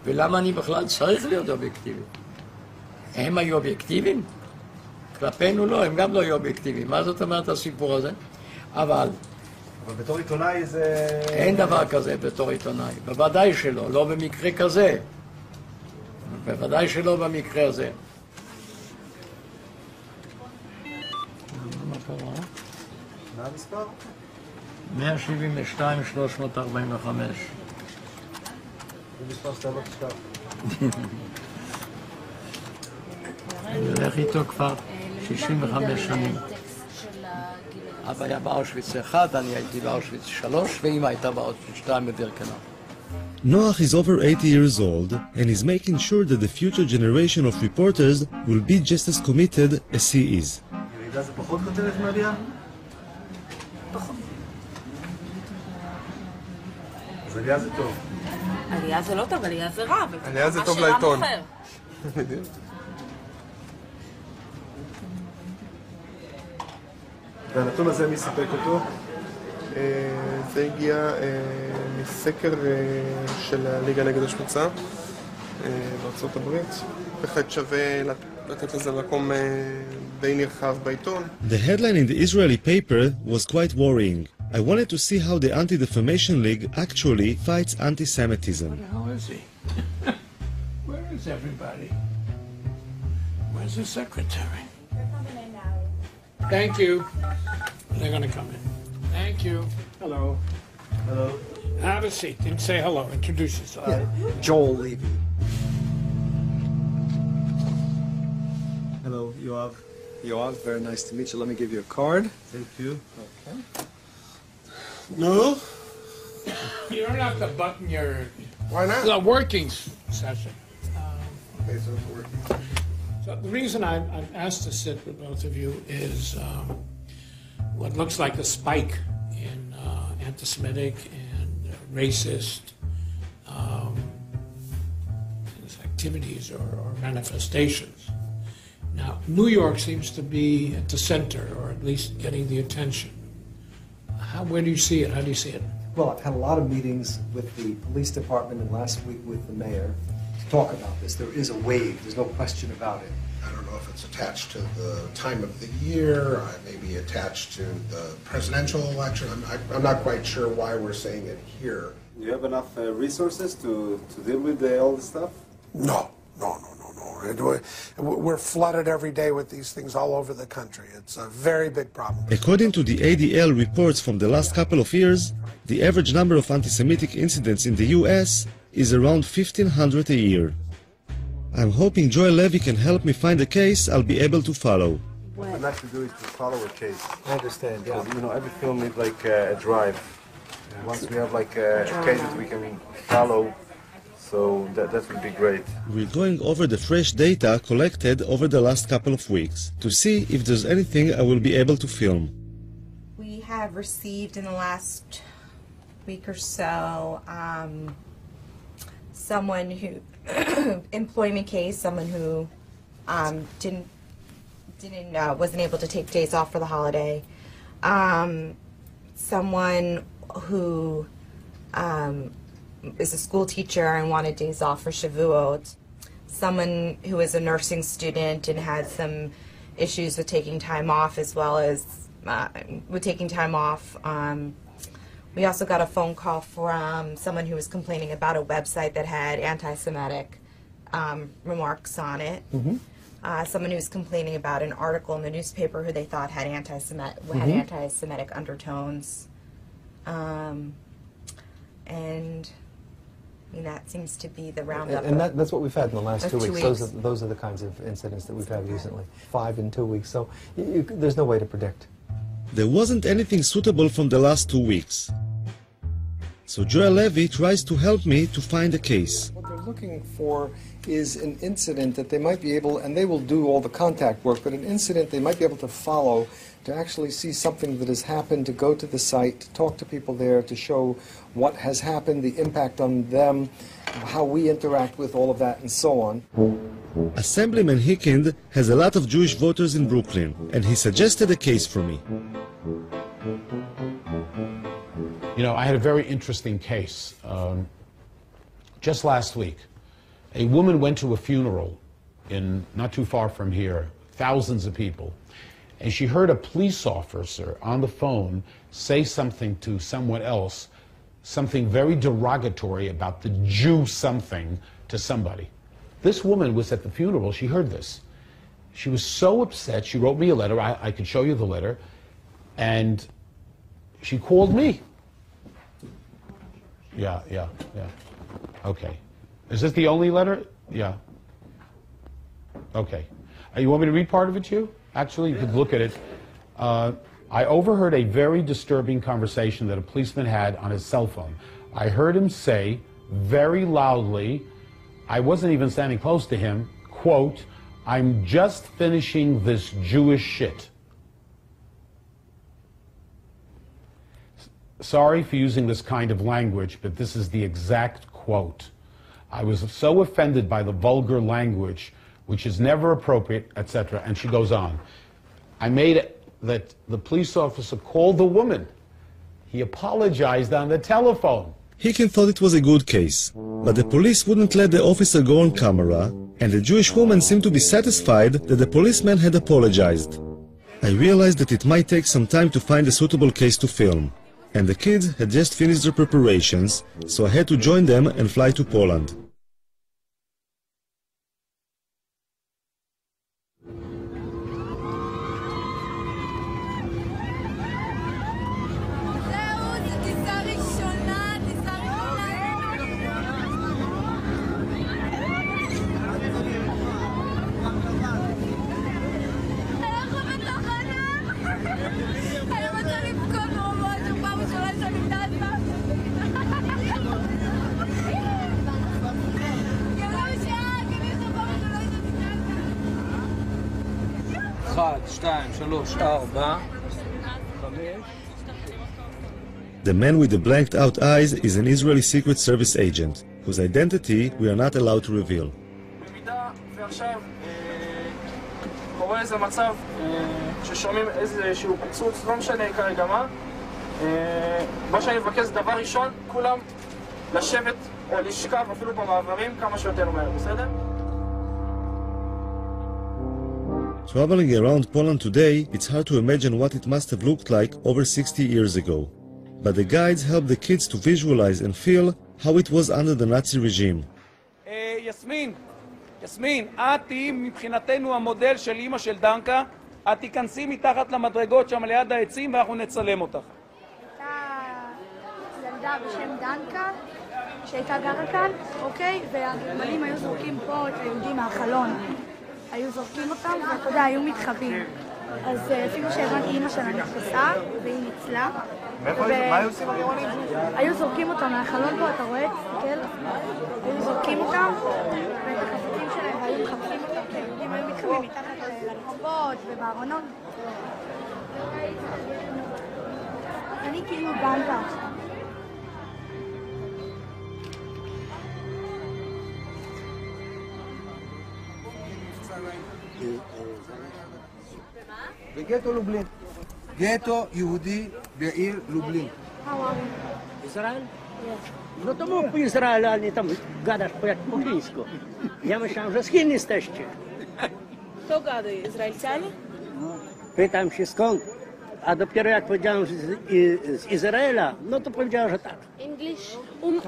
ולמה אני בכלל צריך להיות אובייקטיבי? הם היו אובייקטיביים? כלפינו לא, הם גם לא היו אובייקטיביים. מה זאת אומרת הסיפור הזה? אבל בתור עיתונאי זה... אין דבר כזה בתור עיתונאי. בוודאי שלא, לא במקרה כזה. בוודאי שלא במקרה הזה. מה קרה? מה המספר? 172,345. זה מספר שאתה לא תשכח. אני הולך איתו כבר 65 שנים. אבא היה באושוויץ 1, אני הייתי באושוויץ 3, ואמא הייתה באושוויץ 2 בבירקנאו. Noach is over 80 years old and is making sure that the future generation of reporters will be just as committed as he is. ירידה זה פחות כותרת מעלייה? פחות. אז עלייה זה טוב. עלייה זה לא טוב, עלייה זה רע. עלייה זה טוב לעיתון. והנתון הזה מי סיפק אותו? זה הגיע מסקר של הליגה נגד השמצה בארצות הברית. בהחלט שווה לתת לזה מקום די נרחב בעיתון. The headline in the Israeli paper was quite worrying. I wanted to see how the Anti-Defamation League actually fights anti-Semitism. How is he? Where is everybody? Where's the secretary? They're coming in now. Thank you. They're going to come in. Thank you. Hello. Hello. Have a seat and say hello. Introduce yourself. Joel Levy. Hello, Yoav. Yoav, very nice to meet you. Let me give you a card. Thank you. Okay. No? You don't have to button your... Why not? The working session. Okay, so it's working. So the reason I'm asked to sit with both of you is what looks like a spike in anti-Semitic and racist activities or manifestations. Now, New York seems to be at the center, or at least getting the attention. Where do you see it? How do you see it? Well, I've had a lot of meetings with the police department and last week with the mayor to talk about this. There is a wave. There's no question about it. I don't know if it's attached to the time of the year, maybe attached to the presidential election. I'm not quite sure why we're saying it here. Do you have enough resources to deal with all this stuff? No. We're flooded every day with these things all over the country. It's a very big problem. According to the ADL reports from the last couple of years, the average number of anti-Semitic incidents in the US is around 1,500 a year. I'm hoping Joel Levy can help me find a case I'll be able to follow. What I'd like to do is to follow a case. I understand, yeah. You know, every film needs like a drive. And once we have like a case that we can follow, so that would be great. We're going over the fresh data collected over the last couple of weeks to see if there's anything I will be able to film. We have received in the last week or so someone who employment case, someone who wasn't able to take days off for the holiday, someone who is a school teacher and wanted days off for Shavuot, someone who is a nursing student and had some issues with taking time off as well as with taking time off. We also got a phone call from someone who was complaining about a website that had anti-Semitic remarks on it. Mm-hmm. Someone who was complaining about an article in the newspaper who they thought had anti-Semitic undertones. And I mean, that seems to be the roundup. And that's what we've had in the last 2 weeks. 2 weeks. Those are the kinds of incidents that we've had recently. 5 in 2 weeks. So there's no way to predict. There wasn't anything suitable from the last 2 weeks. So Joel Levy tries to help me to find a case. What they're looking for is an incident that they might be able, and they will do all the contact work, but an incident they might be able to follow, to actually see something that has happened, to go to the site, to talk to people there, to show what has happened, the impact on them, how we interact with all of that, and so on. Assemblyman Hickind has a lot of Jewish voters in Brooklyn, and he suggested a case for me. You know, I had a very interesting case just last week. A woman went to a funeral in not too far from here, thousands of people, and she heard a police officer on the phone say something to someone else, something very derogatory about the Jew something to somebody. This woman was at the funeral, she heard this. She was so upset, she wrote me a letter, I could show you the letter, and she called me. Yeah. Okay. Is this the only letter? Yeah. Okay. You want me to read part of it to you? Actually, you could look at it. I overheard a very disturbing conversation that a policeman had on his cell phone. I heard him say very loudly, I wasn't even standing close to him, quote, "I'm just finishing this Jewish shit." Sorry for using this kind of language, but this is the exact quote. I was so offended by the vulgar language, which is never appropriate, etc. And she goes on. I made it that the police officer called the woman. He apologized on the telephone. Hicken thought it was a good case, but the police wouldn't let the officer go on camera, and the Jewish woman seemed to be satisfied that the policeman had apologized. I realized that it might take some time to find a suitable case to film, and the kids had just finished their preparations, so I had to join them and fly to Poland. The man with the blanked out eyes is an Israeli Secret Service agent, whose identity we are not allowed to reveal. במידה ועכשיו קורה איזה מצב ששומעים איזשהו פיצוץ, לא משנה כרגע מה שאני מבקש דבר ראשון, כולם לשבת או לשכב אפילו במעברים כמה שיותר מהר, בסדר? Traveling around Poland today, it's hard to imagine what it must have looked like over 60 years ago. But the guides help the kids to visualize and feel how it was under the Nazi regime. יסמין, את תהיי מבחינתנו המודל של אמא של דנקה, את תיכנסי מתחת למדרגות שם ליד העצים ואנחנו נצלם אותך. הייתה ילדה בשם דנקה שהייתה גרה כאן, אוקיי? והגרמנים היו זורקים פה את היהודים מהחלון. היו זורקים אותם, ואתה יודע, היו מתחבאים. אז אפילו שהבנתי, אמא שלה נתפסה, והיא ניצלה. מה היו עושים הגרמנים? היו זורקים אותם מהחלון פה, אתה רואה? תסתכל. היו זורקים אותם, ואת החפצים שלהם, והיו מחפשים אותם, כי היהודים היו מתחבאים מתחת לרחובות ובארונות. אני כאילו דנקה עכשיו. בגטו לובלין. גטו יהודי בעיר לובלין. Izrael? No to mów po Izraelu, a nie tam gadasz jak po chińsku. Ja myślałem, że z Chin jesteście. Kto gada? Izraelczanie? Pytam się skąd, a dopiero jak powiedziałem z Izraela, no to powiedziała, że tak. English?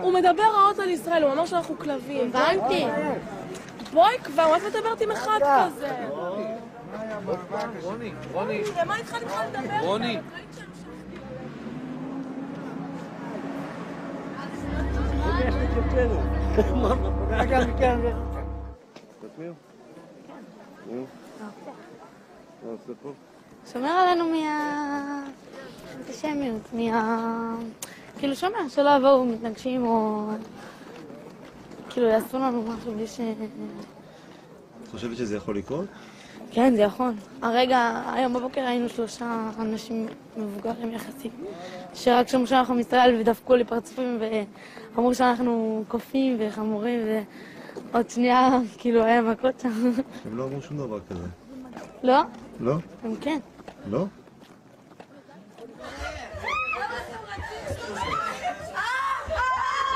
הוא מדבר רעות על ישראל, הוא אמר שאנחנו כלבים. הבנתי. בואי כבר, מה את מדברת עם אחד כזה? רוני. מה איתך נתחיל לדבר? רוני. שומר עלינו מהאנטישמיות, כאילו שומר, שלא יבואו מתנגשים או כאילו יעשו לנו משהו בלי ש... את חושבת שזה יכול לקרות? כן, זה יכול. הרגע, היום בבוקר היינו 3 אנשים מבוגרים יחסית, שרק שמעו שאנחנו מישראל ודפקו לי פרצופים ואמרו שאנחנו קופים וחמורים ועוד שנייה כאילו היה מכות שם. הם לא אמרו שום דבר כזה. לא? לא? הם כן. לא?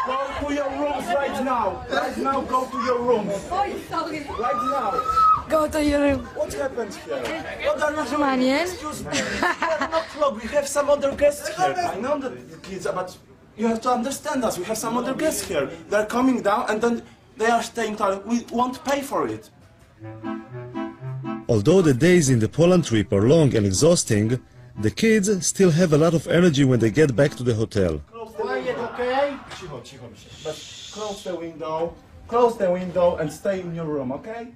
Go to your rooms right Right now, go to your room. Right now. Go to your room. What happened here? Excuse me. We are not clogged. We have some other guests here. I know that the kids, but you have to understand us. We have some other guests here. They're coming down and then they are staying there. We won't pay for it. Although the days in the Poland trip are long and exhausting, the kids still have a lot of energy when they get back to the hotel. Quiet, okay? But close the window and stay in your room, okay?